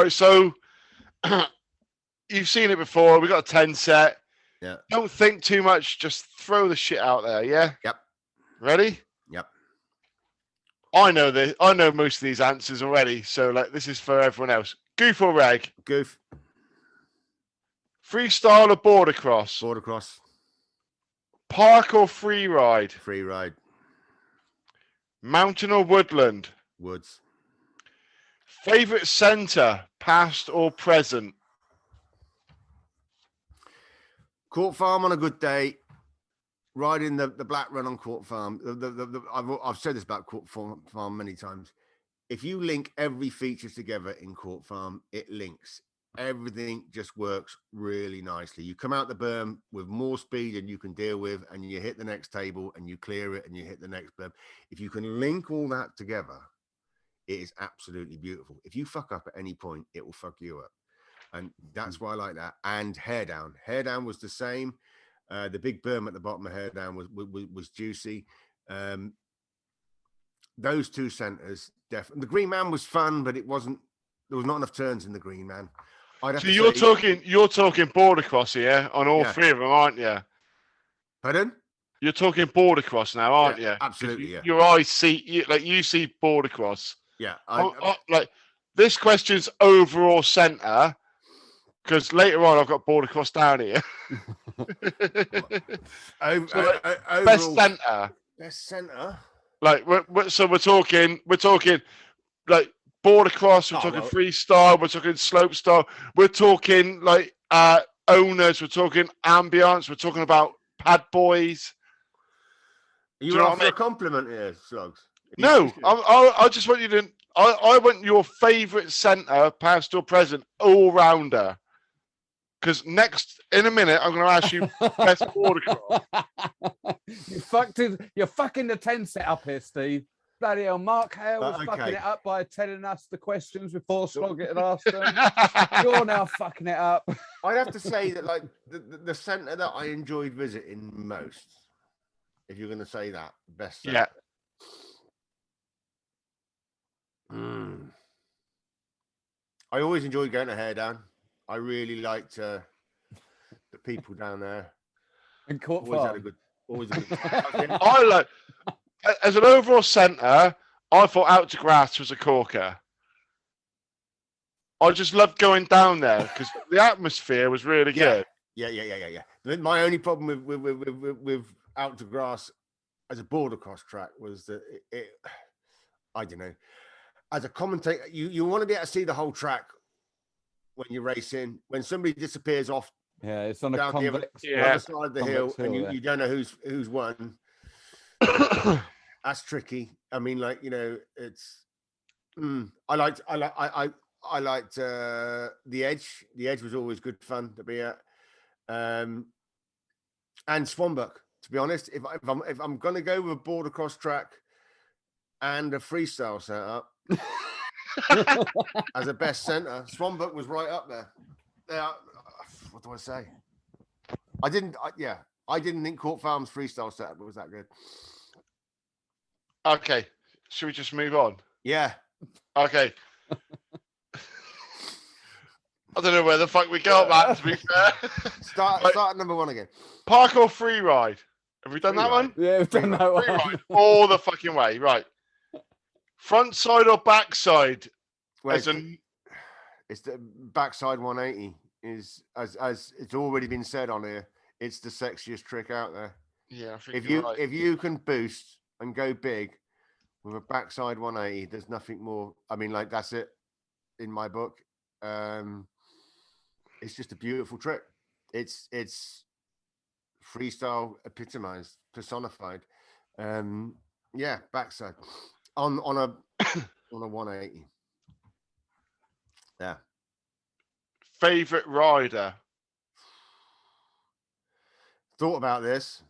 Right, so you've seen it before. We got a 10 set. Yeah. Don't think too much. Just throw the shit out there. Yeah. Yep. Ready? Yep. I know this. I know most of these answers already. So like, this is for everyone else. Goof or reg? Goof. Freestyle or border cross? Border cross. Park or free ride? Free ride. Mountain or woodland? Woods. Favorite center, past or present? Court Farm on a good day. Riding the black run on Court Farm. I've said this about Court Farm many times. If you link every feature together in Court Farm, it links. Everything just works really nicely. You come out the berm with more speed than you can deal with, and you hit the next table and you clear it and you hit the next berm. If you can link all that together, it is absolutely beautiful. If you fuck up at any point, it will fuck you up. And that's why I like that. And Hair Down. Hair Down was the same. The big berm at the bottom of Hair Down was juicy. Those two centers, definitely. The Green Man was fun, but there was not enough turns in the Green Man. So you're talking border cross here on all three of them, aren't you? Pardon? You're talking border cross now, aren't you? Absolutely. Yeah. Your eyes see you see border cross. Yeah. Like this question's overall center, because later on I've got border cross down here. Best center. Best center. Like we're talking like border cross, we're talking freestyle, we're talking slope style, we're talking like owners, we're talking ambience, we're talking about pad boys. You offer a compliment here, Sloggs? No, I just want you to. I want your favourite centre, past or present, all rounder. Because next, in a minute, I'm going to ask you best border cross. You're fucking the 10 set up here, Steve. Bloody hell, Mark Hale was fucking it up by telling us the questions before Slogg had asked them. You're now fucking it up. I'd have to say that, like, the centre that I enjoyed visiting most, if you're going to say that, best centre. Yeah. I always enjoyed going to Hair Down. I really liked the people down there. And Court Farm. Always a good time. I like, as an overall centre, I thought Out to Grass was a corker. I just loved going down there because the atmosphere was really good. Yeah. My only problem with Out to Grass as a border cross track was that I don't know. As a commentator, you want to be able to see the whole track when you're racing. When somebody disappears off, it's on down the other side of the hill, and you don't know who's won. That's tricky. I mean, like, you know, it's. I liked the Edge. The Edge was always good fun to be at, and Swanbuck. To be honest, if I'm going to go with a border cross track and a freestyle setup as a best center, Swanbuck was right up there. What do I say? I didn't think Court Farm's freestyle setup was that good. Okay, should we just move on? Yeah. Okay. I don't know where the fuck we got, man, to be fair. Start at number one again. Park or free ride? Have we done that one? Yeah, we've done that one. Free ride all the fucking way, right. Front side or back side? It's the backside 180 is, as it's already been said on here, it's the sexiest trick out there. Yeah, I think if you can boost and go big with a backside 180, there's nothing more. I mean, like, that's it in my book. It's just a beautiful trick. It's freestyle epitomized, personified. Backside on a 180. Yeah. Favorite rider? Thought about this.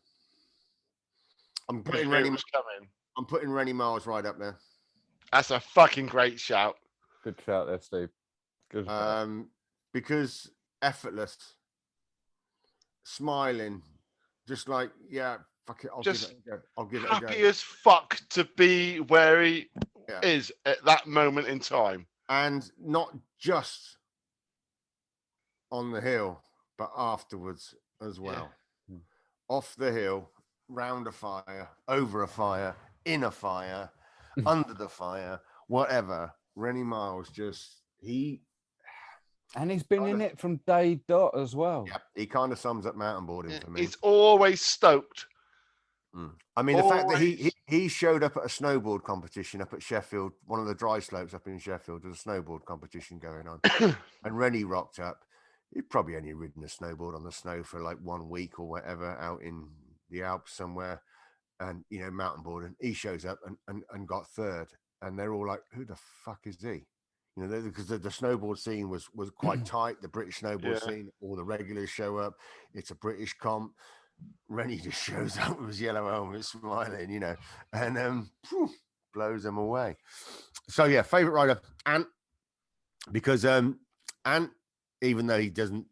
I'm putting Rennie Miles right up there. That's a fucking great shout. Good shout there, Steve. Good shout. Because effortless, smiling, just like, fuck it, I'll give it a go. Happy as fuck to be where he is at that moment in time. And not just on the hill, but afterwards as well. Yeah. Off the hill, round a fire, over a fire, in a fire, under the fire, whatever. Rennie Miles And he's been in it from day dot as well. Yeah, he kind of sums up mountain boarding for me. He's always stoked. I mean, the fact that he showed up at a snowboard competition up at Sheffield, one of the dry slopes up in Sheffield, there's a snowboard competition going on, and Rennie rocked up. He'd probably only ridden a snowboard on the snow for like 1 week or whatever out in the Alps somewhere, and mountain boarding. He shows up and got third, and they're all like, "Who the fuck is he?" Because the snowboard scene was quite tight. The British snowboard scene, all the regulars show up. It's a British comp. Rennie just shows up with his yellow helmet, smiling, and blows them away. So yeah, favorite rider, Ant, because Ant, even though he doesn't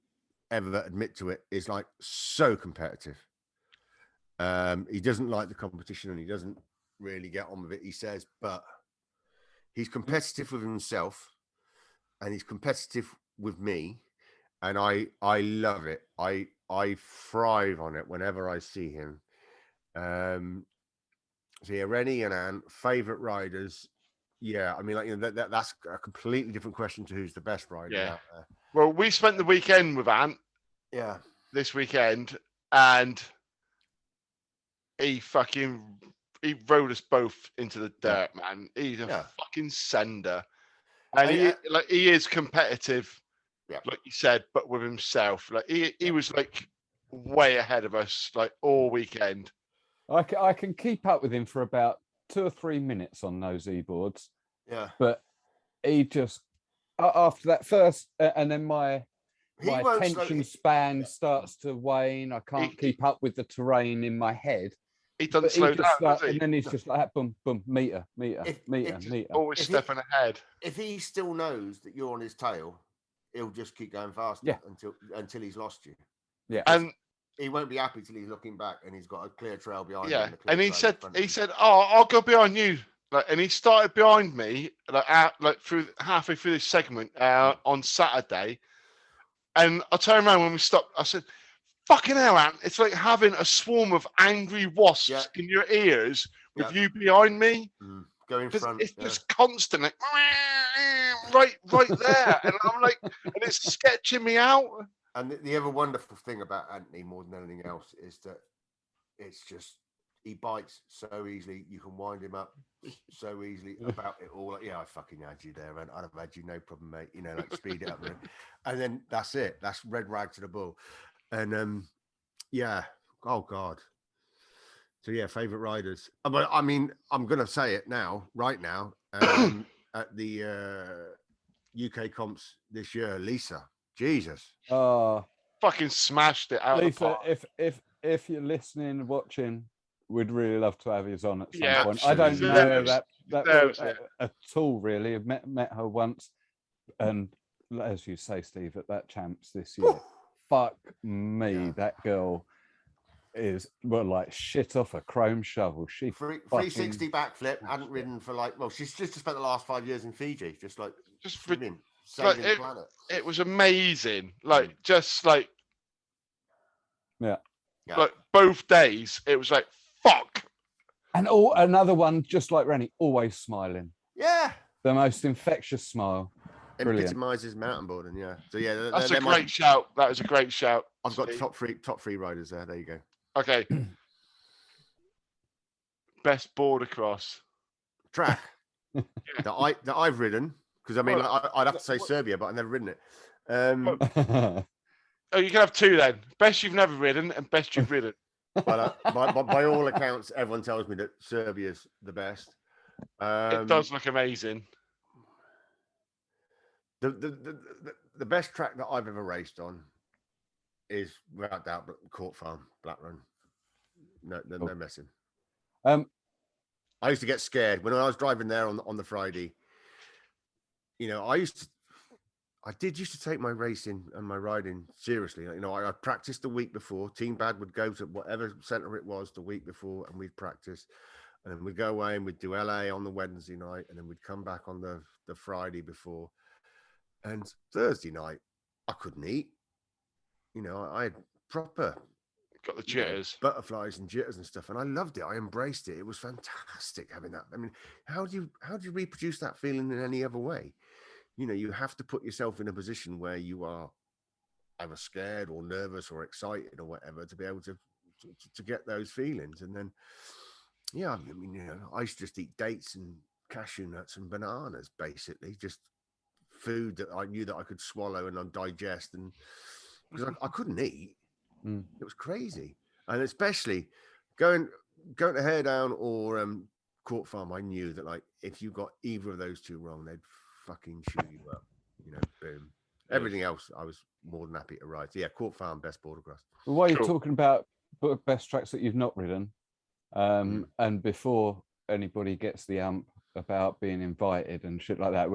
ever admit to it, is like so competitive. He doesn't like the competition and he doesn't really get on with it, he says, but he's competitive with himself and he's competitive with me, and I love it. I thrive on it whenever I see him. So yeah, Rennie and Ant, favorite riders. Yeah, I mean, like that's a completely different question to who's the best rider out there. Well, we spent the weekend with Ant. Yeah. This weekend, and he rode us both into the dirt, man. He's a fucking sender, and he is competitive. Yeah, like you said, but with himself, like he was like way ahead of us, like all weekend. I can keep up with him for about 2 or 3 minutes on those e-boards. Yeah, but he just after that first, and then my attention span starts to wane. I can't keep up with the terrain in my head. He doesn't slow down, does he? And then he's just like boom, boom, meter. Always stepping ahead. If he still knows that you're on his tail, he'll just keep going faster until he's lost you. Yeah, and he won't be happy till he's looking back and he's got a clear trail behind him. Yeah, and he said, "Oh, I'll go behind you." And he started behind me, through halfway through this segment on Saturday. And I turned around when we stopped. I said, "Fucking hell, Ant! It's like having a swarm of angry wasps in your ears with you behind me." Go in front. It's just constant, like right there, and I'm like, and it's sketching me out. And the other wonderful thing about Anthony, more than anything else, is that it's just he bites so easily. You can wind him up so easily about it all. Like, yeah, I fucking had you there, and I'd have had you no problem, mate. Like speed it up, and then that's it. That's red rag to the bull. And yeah, oh god. So yeah, favorite riders. But I mean, I'm gonna say it now, right now, at the UK comps this year, Lisa. Jesus. Fucking smashed it out. Lisa, if you're listening, watching, we'd really love to have you on at some point. Absolutely. I don't know that at all, really. I've met her once, and as you say, Steve, at that champs this year, fuck me, that girl is like shit off a chrome shovel. She 360 backflip, hadn't ridden for she's just spent the last 5 years in Fiji, just swimming. Like it was amazing. Like just like like both days, it was like fuck. And another one, just like Rennie, always smiling. Yeah, the most infectious smile. Epitomizes mountain boarding. Yeah. So yeah, that's a great shout. That was a great shout. I've got top three riders there. There you go. Okay. Best border cross track that I've ridden. Because I mean, I'd have to say Serbia, but I've never ridden it. Oh, you can have two then. Best you've never ridden and best you've ridden. But by all accounts, everyone tells me that Serbia's the best. It does look amazing. The best track that I've ever raced on is without doubt Court Farm, Black Run. No messing. I used to get scared when I was driving there on the Friday. I did used to take my racing and my riding seriously. I practiced the week before. Team Bad would go to whatever centre it was the week before, and we'd practice. and then we'd go away and we'd do LA on the Wednesday night, and then we'd come back on the Friday before. And Thursday night, I couldn't eat. You know, I had proper Got the jitters. butterflies and jitters and stuff, and I loved it. I embraced it. It was fantastic having that. I mean, how do you reproduce that feeling in any other way? You know, you have to put yourself in a position where you are either scared or nervous or excited or whatever to be able to get those feelings. And then, yeah, I mean, you know, I used to just eat dates and cashew nuts and bananas, basically, just food that I knew that I could swallow and digest, and because I couldn't eat. It was crazy. And especially going to Haredown or Court Farm, I knew that, like, if you got either of those two wrong, they'd fucking shoot you up. You know, boom. Everything else, I was more than happy to ride. So yeah, Court Farm, best border cross. Well, while you're talking about best tracks that you've not ridden, and before anybody gets the ump about being invited and shit like that,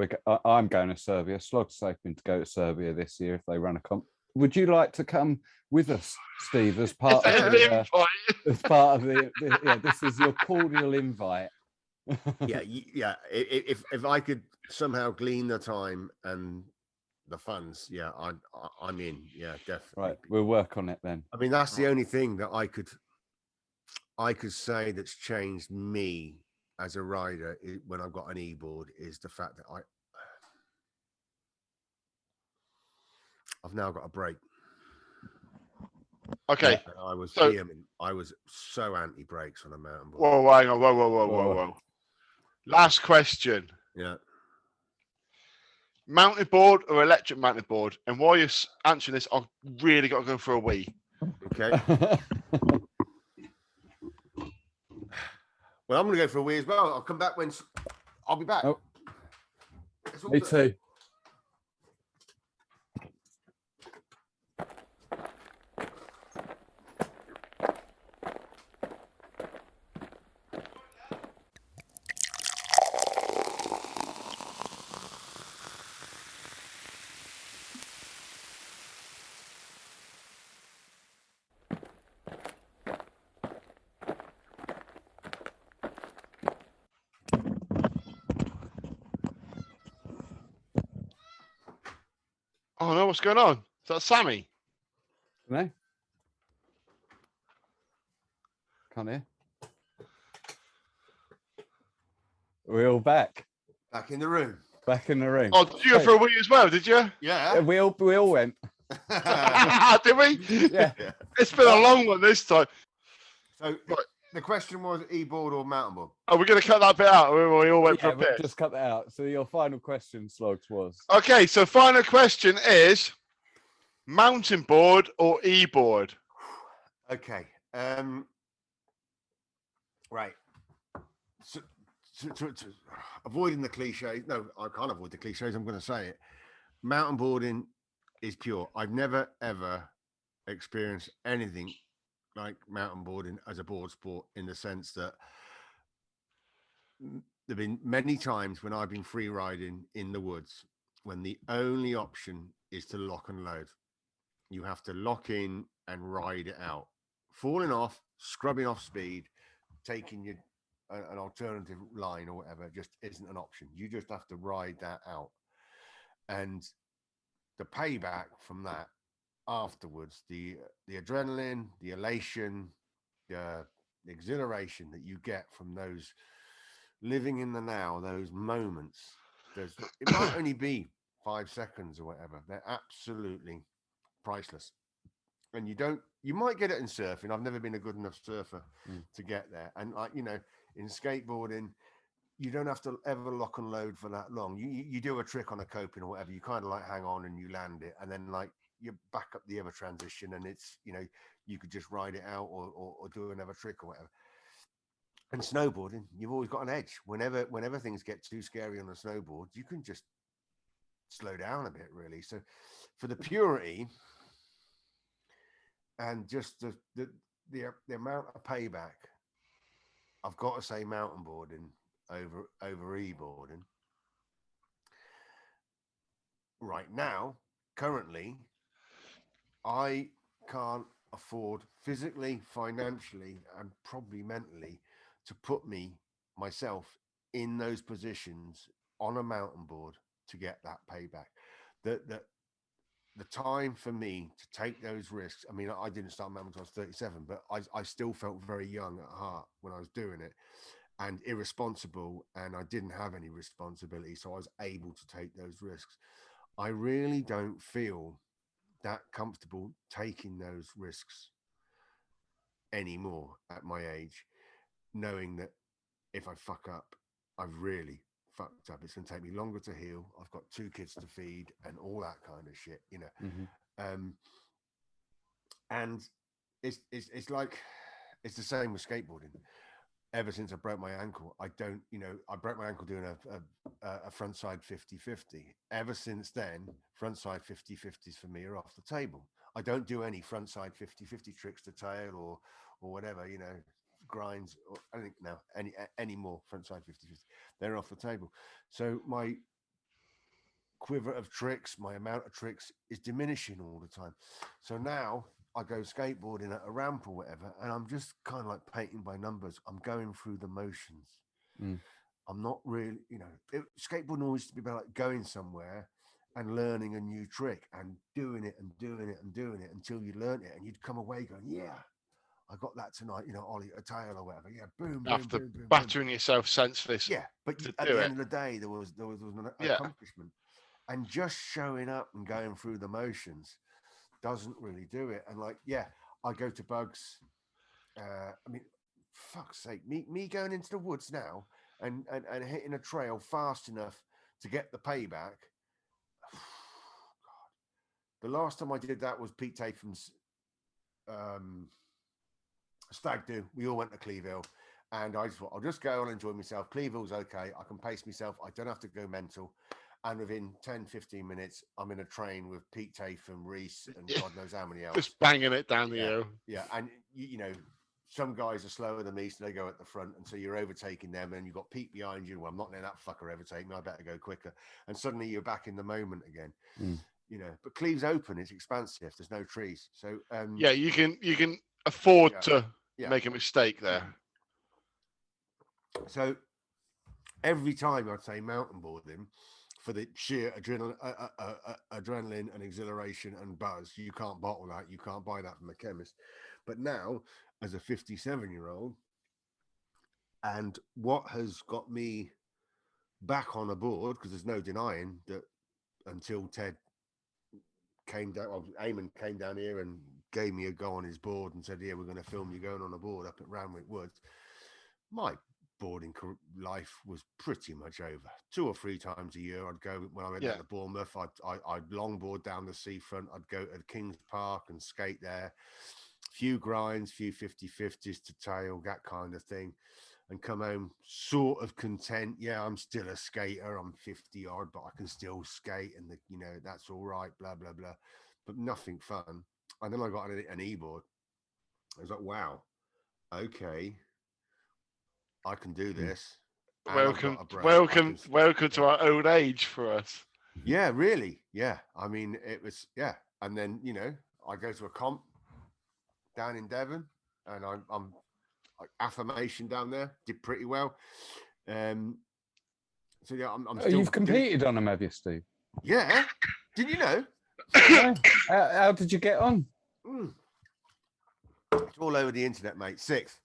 I'm going to Serbia. Sloggs hoping to go to Serbia this year if they run a comp. Would you like to come with us, Steve, as part of the yeah, this is your cordial invite. yeah. If I could somehow glean the time and the funds, yeah, I'm in. Yeah, definitely. Right, we'll work on it then. I mean, that's the only thing that I could say that's changed me as a rider when I've got an e-board is the fact that I've now got a brake. Okay. And I was vehement. I was so anti-brakes on a mountain board. Whoa, hang on. Whoa. Last question. Yeah. Mounted board or electric mounted board? And while you're answering this, I've really got to go for a wee. Okay. Well, I'm going to go for a wee as well. I'll come back when I'll be back. Oh. Me too. Oh no, what's going on? Is that Sammy? No. Can't hear. We're all back. Back in the room. Back in the room. Oh, did you go for a wee as well, did you? Yeah. We all went. Did we? Yeah. It's been a long one this time. So the question was e-board or mountain board? Oh, we're going to cut that bit out. We all went for a bit. Just cut that out. So your final question, Sloggs, was? Okay, so final question is mountain board or e-board? Okay. Right. So, avoiding the cliches. No, I can't avoid the cliches. I'm going to say it. Mountain boarding is pure. I've never, ever experienced anything like mountain boarding as a board sport, in the sense that there've been many times when I've been free riding in the woods when the only option is to lock and load. You have to lock in and ride it out. Falling off, scrubbing off speed, taking an alternative line or whatever just isn't an option. You just have to ride that out. And the payback from that afterwards, the adrenaline, the elation, the exhilaration that you get from those living in the now, those moments, it might only be 5 seconds or whatever. They're absolutely priceless. And you might get it in surfing. I've never been a good enough surfer to get there. And like, you know, in skateboarding, you don't have to ever lock and load for that long. You do a trick on a coping or whatever, you kind of like hang on and you land it, and then like you back up the other transition, and it's, you know, you could just ride it out or do another trick or whatever. And snowboarding, you've always got an edge. Whenever things get too scary on a snowboard, you can just slow down a bit, really. So for the purity and just the amount of payback, I've got to say mountain boarding over e-boarding. Right now, currently, I can't afford physically, financially, and probably mentally to put myself in those positions on a mountain board to get that payback. The time for me to take those risks. I mean, I didn't start mountain until I was 37, but I still felt very young at heart when I was doing it, and irresponsible, and I didn't have any responsibility, so I was able to take those risks. I really don't feel that comfortable taking those risks anymore at my age, knowing that if I fuck up, I've really fucked up. It's going to take me longer to heal. I've got 2 kids to feed and all that kind of shit, you know. And it's like, it's the same with skateboarding. Ever since I broke my ankle, I broke my ankle doing a front side 50-50. Ever since then, front side 50-50s for me are off the table. I don't do any front side 50-50 tricks to tail or whatever, you know, grinds or anything now, any more front side 50-50. They're off the table. So my quiver of tricks, my amount of tricks is diminishing all the time. So now I go skateboarding at a ramp or whatever, and I'm just kind of like painting by numbers. I'm going through the motions. I'm not really, you know, skateboarding always used to be about like going somewhere and learning a new trick and doing it and doing it and doing it until you learn it, and you'd come away going, yeah, I got that tonight, you know, ollie a tail or whatever. Yeah, boom, boom, After boom, boom, battering yourself senseless. Yeah, but to at do the it. end of the day, there was an accomplishment, and just showing up and going through the motions doesn't really do it. And like, yeah, I go to bugs. I mean, fuck's sake, me going into the woods now and hitting a trail fast enough to get the payback. God, the last time I did that was Pete Tatham's stag do. We all went to Clevehill, and I just thought, I'll just go and enjoy myself. Clevehill's okay. I can pace myself. I don't have to go mental. And within 10-15 minutes, I'm in a train with Pete Tatham, Reese, and God knows how many else. Just banging it down the hill. Yeah, and you know, some guys are slower than me, so they go at the front, and so you're overtaking them, and you've got Pete behind you. Well, I'm not letting that fucker overtake me. I better go quicker. And suddenly you're back in the moment again. You know, but Cleve's open. It's expansive. There's no trees, so yeah, you can afford to make a mistake there. So every time I'd say mountain boarding, for the sheer adrenaline and exhilaration and buzz, you can't bottle that. You can't buy that from a chemist. But now, as a 57-year-old, and what has got me back on a board, because there's no denying that until Ted came down, well, Eamon came down here and gave me a go on his board and said, yeah, we're going to film you going on a board up at Ramwick Woods. My boarding life was pretty much over. 2 or 3 times a year I'd go. When I went down to Bournemouth, I'd longboard down the seafront. I'd go to Kings Park and skate there. Few grinds, few 50-50s to tail, that kind of thing, and come home sort of content. Yeah, I'm still a skater. I'm 50 odd, but I can still skate, and you know, that's all right. Blah blah blah, but nothing fun. And then I got an e-board. I was like, wow, okay, I can do this. Welcome to our old age for us. Yeah, really. Yeah, I mean, it was and then, you know, I go to a comp down in Devon, and I'm like affirmation down there. Did pretty well. So yeah, I'm still. You've competed on them, have you, Steve? Yeah. Did you know? How did you get on? It's all over the internet, mate. 6th.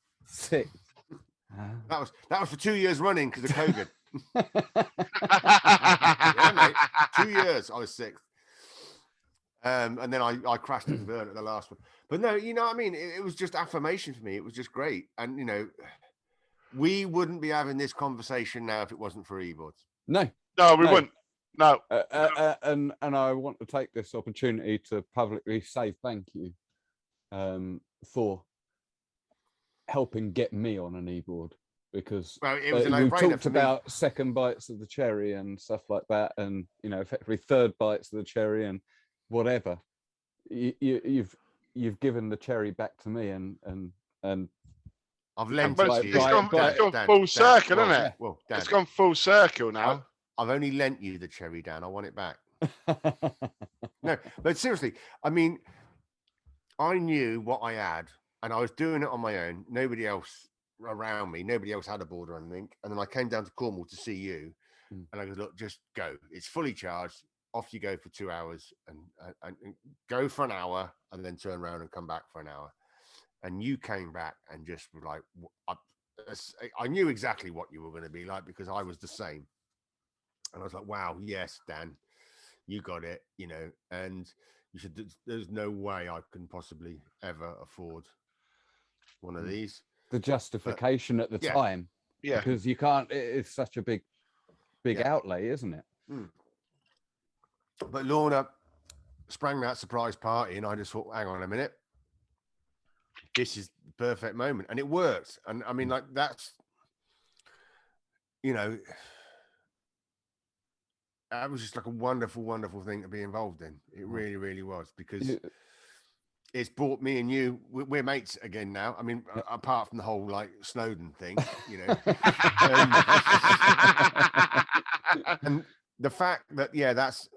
That was for 2 years running because of COVID. Yeah, mate. 2 years. I was 6th. And then I crashed and burned at the last one. But no, you know what I mean? It was just affirmation for me. It was just great. And, you know, we wouldn't be having this conversation now if it wasn't for e-boards. No, we wouldn't. No. And I want to take this opportunity to publicly say thank you for helping get me on an e-board, because it was you talked about second bites of the cherry and stuff like that, and, you know, effectively third bites of the cherry and whatever. You've given the cherry back to me, and I've lent it to you. It's gone full circle, isn't it? Well, Dan, it's gone full circle now. I've only lent you the cherry, Dan. I want it back. No, but seriously, I mean, I knew what I had, and I was doing it on my own. Nobody else around me. Nobody else had a board or anything. And then I came down to Cornwall to see you, and I go, look, just go. It's fully charged. Off you go for 2 hours, and go for an hour, and then turn around and come back for an hour. And you came back and just were like, I knew exactly what you were going to be like because I was the same. And I was like, wow, yes, Dan, you got it, you know. And you said, there's no way I can possibly ever afford one of these. The justification at the time, because you can't. It's such a big outlay, isn't it? But Lorna sprang that surprise party, and I just thought, hang on a minute, this is the perfect moment, and it worked. And I mean, like, that's, you know, that was just like a wonderful, wonderful thing to be involved in. It really, really was, because it's brought me and you, we're mates again now. I mean, apart from the whole like Snowden thing, you know, and the fact that, that's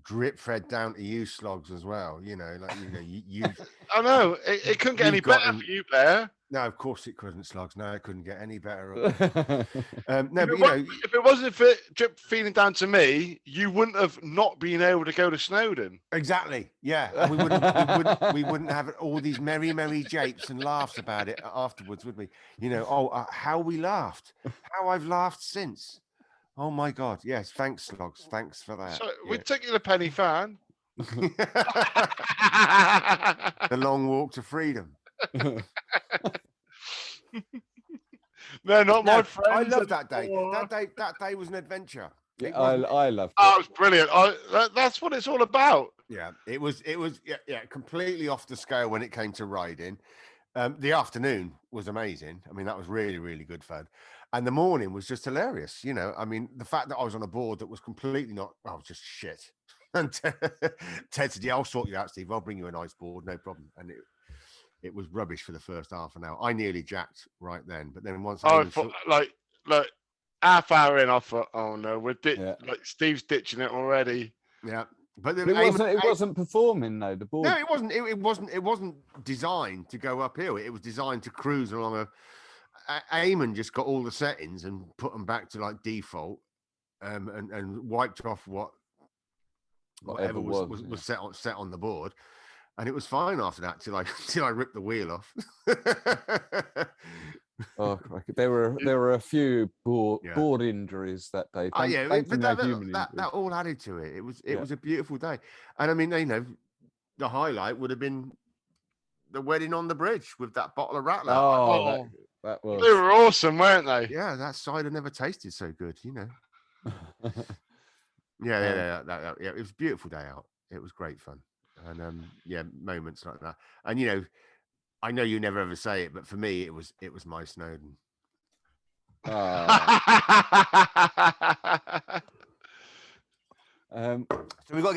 drip fed down to you, Sloggs, as well. You know, like, you know, you I know it couldn't get any better for you, Bear. No, of course it couldn't, Sloggs. No, it couldn't get any better. No, but if it wasn't for drip feeding down to me, you wouldn't have not been able to go to Snowden. Exactly. Yeah, and we wouldn't have all these merry japes and laughs about it afterwards, would we? You know, how we laughed, how I've laughed since. Oh my God! Yes, thanks, Sloggs. Thanks for that. So we took you the penny fan. The long walk to freedom. They're not my friends. I love that day. That day was an adventure. Yeah, I loved it. Oh, it was brilliant. That's what it's all about. Yeah, it was completely off the scale when it came to riding. The afternoon was amazing. I mean, that was really, really good fun. And the morning was just hilarious. You know, I mean, the fact that I was on a board that was completely just shit. And Ted said, yeah, I'll sort you out, Steve. I'll bring you a nice board, no problem. And it was rubbish for the first half an hour. I nearly jacked right then. But then once I thought, like half hour in, I thought, oh no, like Steve's ditching it already. Yeah. But it wasn't performing though, the board. No, it wasn't. It wasn't designed to go uphill. It was designed to cruise along Eamon just got all the settings and put them back to like default, and wiped off whatever was set on the board, and it was fine after that till I ripped the wheel off. Oh, there were a few board injuries that day. That all added to it. It was a beautiful day, and I mean, you know, the highlight would have been the wedding on the bridge with that bottle of Rattler. Oh, that was. They were awesome, weren't they? Yeah, that cider never tasted so good, you know. Yeah, it was a beautiful day out. It was great fun, and moments like that. And you know, I know you never ever say it, but for me, it was my Snowden.